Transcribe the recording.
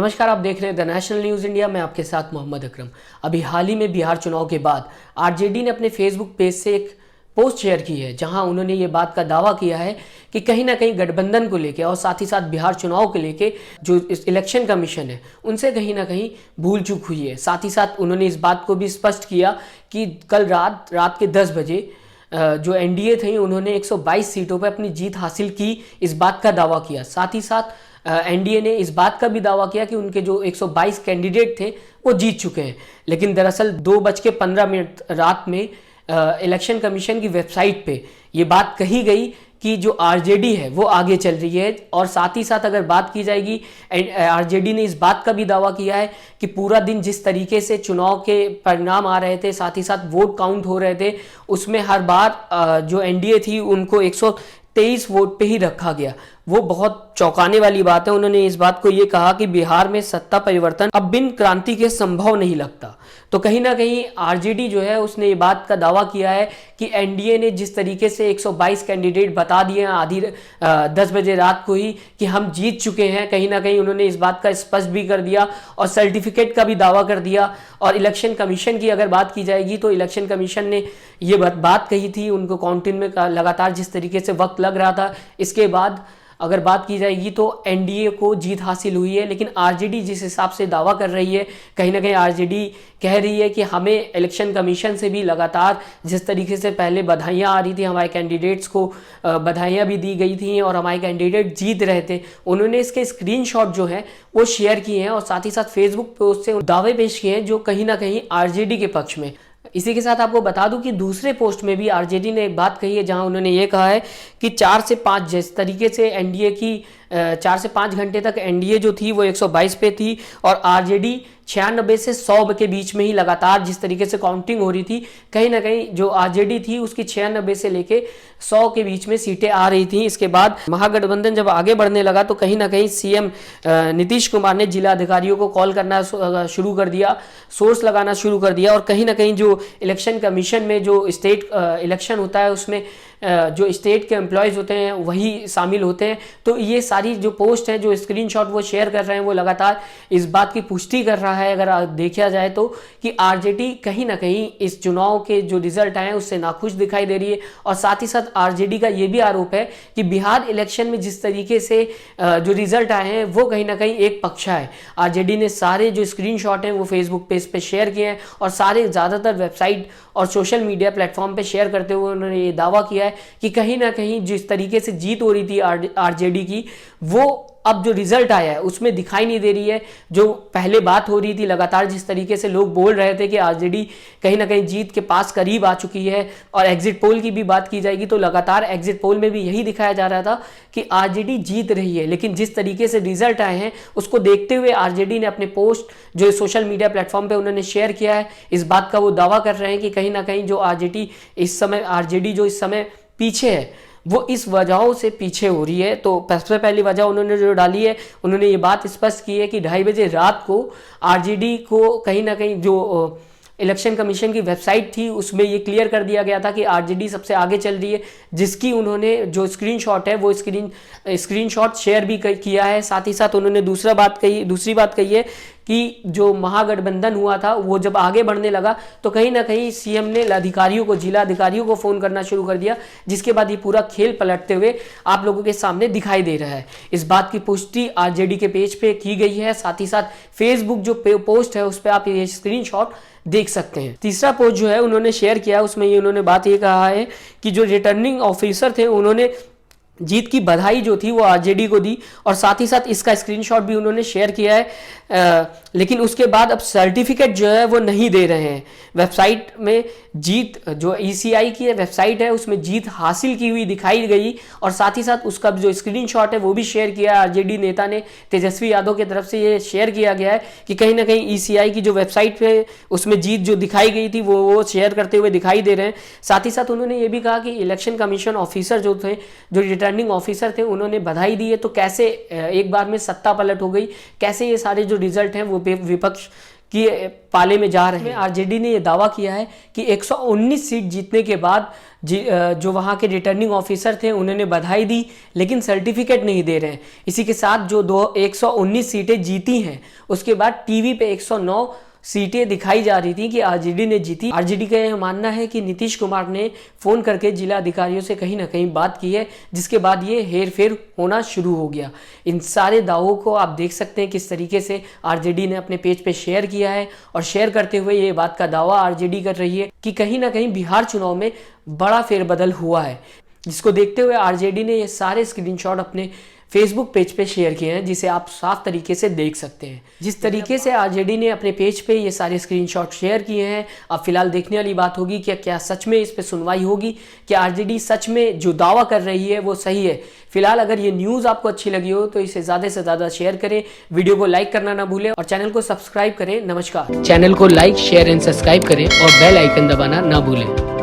नमस्कार, आप देख रहे हैं द नेशनल न्यूज़ इंडिया। मैं आपके साथ मोहम्मद अकरम। अभी हाल ही में बिहार चुनाव के बाद आरजेडी ने अपने फेसबुक पेज से एक पोस्ट शेयर की है, जहां उन्होंने ये बात का दावा किया है कि कहीं ना कहीं गठबंधन को लेके और साथ ही साथ बिहार चुनाव को लेके जो इलेक्शन कमीशन है उनसे कहीं ना कहीं भूल चूक हुई है। साथ ही साथ उन्होंने इस बात को भी स्पष्ट किया कि कल रात के 10 बजे जो एनडीए थे उन्होंने 122 सीटों पर अपनी जीत हासिल की, इस बात का दावा किया। साथ ही साथ एनडीए ने इस बात का भी दावा किया कि उनके जो 122 कैंडिडेट थे वो जीत चुके हैं। लेकिन दरअसल 2:15 रात में इलेक्शन कमीशन की वेबसाइट पे ये बात कही गई कि जो आरजेडी है वो आगे चल रही है। और साथ ही साथ अगर बात की जाएगी, आरजेडी ने इस बात का भी दावा किया है कि पूरा दिन जिस तरीके से चुनाव के परिणाम आ रहे थे, साथ ही साथ वोट काउंट हो रहे थे, उसमें हर बार जो एनडीए थी उनको 123 वोट पे ही रखा गया। वो बहुत चौंकाने वाली बात है। उन्होंने इस बात को ये कहा कि बिहार में सत्ता परिवर्तन अब बिन क्रांति के संभव नहीं लगता। तो कहीं ना कहीं आरजेडी जो है उसने ये बात का दावा किया है कि एनडीए ने जिस तरीके से 122 कैंडिडेट बता दिए हैं 10 बजे रात को ही कि हम जीत चुके हैं, कहीं ना कहीं उन्होंने इस बात का स्पष्ट भी कर दिया और सर्टिफिकेट का भी दावा कर दिया। और इलेक्शन कमीशन की अगर बात की जाएगी तो इलेक्शन कमीशन ने ये बात कही थी, उनको काउंटिंग में लगातार जिस तरीके से वक्त लग रहा था, इसके बाद अगर बात की जाएगी तो एनडीए को जीत हासिल हुई है। लेकिन आरजेडी जिस हिसाब से दावा कर रही है, कहीं ना कहीं आरजेडी कह रही है कि हमें इलेक्शन कमीशन से भी लगातार जिस तरीके से पहले बधाइयां आ रही थी, हमारे कैंडिडेट्स को बधाइयां भी दी गई थी और हमारे कैंडिडेट जीत रहे थे, उन्होंने इसके स्क्रीनशॉट जो है वो शेयर किए हैं और साथ ही साथ फेसबुक पोस्ट से दावे पेश किए हैं जो कहीं ना कहीं आरजेडी के पक्ष में। इसी के साथ आपको बता दूं कि दूसरे पोस्ट में भी आरजेडी ने एक बात कही है, जहां उन्होंने ये कहा है कि 4 से 5 जिस तरीके से एनडीए की 4 से 5 घंटे तक एनडीए जो थी वो 122 पे थी और आरजेडी 96 से 100 के बीच में ही लगातार जिस तरीके से काउंटिंग हो रही थी, कहीं ना कहीं जो आरजेडी थी उसकी 96 से लेके 100 के बीच में सीटें आ रही थी। इसके बाद महागठबंधन जब आगे बढ़ने लगा तो कहीं ना कहीं सीएम नीतीश कुमार ने जिला अधिकारियों को कॉल करना शुरू कर दिया, सोर्स लगाना शुरू कर दिया और कहीं ना कहीं जो इलेक्शन कमीशन में जो स्टेट इलेक्शन होता है उसमें जो स्टेट के एम्प्लॉयज़ होते हैं वही शामिल होते हैं। तो ये सारी जो पोस्ट है, जो स्क्रीनशॉट वो शेयर कर रहे हैं, वो लगातार इस बात की पुष्टि कर रहा है, अगर देखा जाए तो, कि आरजेडी कहीं ना कहीं इस चुनाव के जो रिजल्ट आए हैं उससे नाखुश दिखाई दे रही है। और साथ ही साथ आरजेडी का ये भी आरोप है कि बिहार इलेक्शन में जिस तरीके से जो रिजल्ट आए हैं वो कहीं ना कहीं एक पक्षा है। आरजेडी ने सारे जो स्क्रीनशॉट हैं वो फेसबुक पेज पे शेयर किए हैं और सारे ज़्यादातर वेबसाइट और सोशल मीडिया प्लेटफॉर्म पे शेयर करते हुए उन्होंने ये दावा किया है कि कहीं ना कहीं जिस तरीके से जीत हो रही थी आरजेडी की, वो अब जो रिजल्ट आया है उसमें दिखाई नहीं दे रही है। जो पहले बात हो रही थी लगातार जिस तरीके से लोग बोल रहे थे कि आरजेडी कहीं ना कहीं जीत के पास करीब आ चुकी है, और एग्जिट पोल की भी बात की जाएगी तो लगातार एग्जिट पोल में भी यही दिखाया जा रहा था कि आरजेडी जीत रही है। लेकिन जिस तरीके से रिजल्ट आए हैं उसको देखते हुए आरजेडी ने अपने पोस्ट जो सोशल मीडिया प्लेटफॉर्म पे उन्होंने शेयर किया है, इस बात का वो दावा कर रहे हैं कि कहीं ना कहीं जो आरजेडी जो इस समय पीछे है वो इस वजहों से पीछे हो रही है। तो सबसे पहली वजह उन्होंने जो डाली है, उन्होंने ये बात स्पष्ट की है कि 2:30 बजे रात को आरजेडी को कहीं ना कहीं जो इलेक्शन कमीशन की वेबसाइट थी उसमें ये क्लियर कर दिया गया था कि आरजेडी सबसे आगे चल रही है, जिसकी उन्होंने जो स्क्रीनशॉट है वो स्क्रीनशॉट शेयर भी किया है। साथ ही साथ उन्होंने दूसरी बात कही है कि जो महागठबंधन हुआ था वो जब आगे बढ़ने लगा तो कहीं ना कहीं सीएम ने जिला अधिकारियों को फ़ोन करना शुरू कर दिया, जिसके बाद ये पूरा खेल पलटते हुए आप लोगों के सामने दिखाई दे रहा है। इस बात की पुष्टि आरजेडी के पेज पे की गई है। साथ ही साथ फेसबुक जो पोस्ट है उस पर आप ये स्क्रीनशॉट देख सकते हैं। तीसरा पोस्ट जो है उन्होंने शेयर किया, उसमें उन्होंने बात ये कहा है कि जो रिटर्निंग ऑफिसर थे उन्होंने जीत की बधाई जो थी वो आरजेडी को दी और साथ ही साथ इसका स्क्रीनशॉट भी उन्होंने शेयर किया है। लेकिन उसके बाद अब सर्टिफिकेट जो है वो नहीं दे रहे हैं। वेबसाइट में जीत जो ईसीआई की वेबसाइट है उसमें जीत हासिल की हुई दिखाई गई और साथ ही साथ उसका जो स्क्रीनशॉट है वो भी शेयर किया आरजेडी नेता ने, तेजस्वी यादव की तरफ से ये शेयर किया गया है कि कहीं ना कहीं ईसीआई की जो वेबसाइट पे उसमें जीत जो दिखाई गई थी वो शेयर करते हुए दिखाई दे रहे हैं। साथ ही साथ उन्होंने ये भी कहा कि इलेक्शन कमीशन ऑफिसर जो थे, जो रिटर्निंग ऑफिसर थे, उन्होंने बधाई दी है। तो कैसे एक बार में सत्ता पलट हो गई, कैसे ये सारे जो रिजल्ट हैं वो विपक्ष कि पाले में जा रहे हैं। आरजेडी ने ये दावा किया है कि 119 सीट जीतने के बाद जो वहाँ के रिटर्निंग ऑफिसर थे उन्होंने बधाई दी, लेकिन सर्टिफिकेट नहीं दे रहे हैं। इसी के साथ जो 119 सीटें जीती हैं उसके बाद टीवी पे 109 सीटें दिखाई जा रही थी कि आरजेडी ने जीती। आरजेडी का यह मानना है कि नीतीश कुमार ने फोन करके जिला अधिकारियों से कहीं ना कहीं बात की है, जिसके बाद ये हेरफेर होना शुरू हो गया। इन सारे दावों को आप देख सकते हैं किस तरीके से आरजेडी ने अपने पेज पे शेयर किया है, और शेयर करते हुए ये बात का दावा आरजेडी कर रही है कि कहीं ना कहीं बिहार चुनाव में बड़ा फेरबदल हुआ है, जिसको देखते हुए आरजेडी ने ये सारे स्क्रीनशॉट अपने फेसबुक पेज पे शेयर किए हैं, जिसे आप साफ तरीके से देख सकते हैं। जिस तरीके से आरजेडी ने अपने पेज पे ये सारे स्क्रीनशॉट शेयर किए हैं, अब फिलहाल देखने वाली बात होगी कि क्या सच में इस पे सुनवाई होगी, कि आरजेडी सच में जो दावा कर रही है वो सही है। फिलहाल अगर ये न्यूज़ आपको अच्छी लगी हो तो इसे ज़्यादा से ज़्यादा शेयर करें, वीडियो को लाइक करना ना भूलें और चैनल को सब्सक्राइब करें। नमस्कार। चैनल को लाइक, शेयर एंड सब्सक्राइब करें और बेल आइकन दबाना ना भूलें।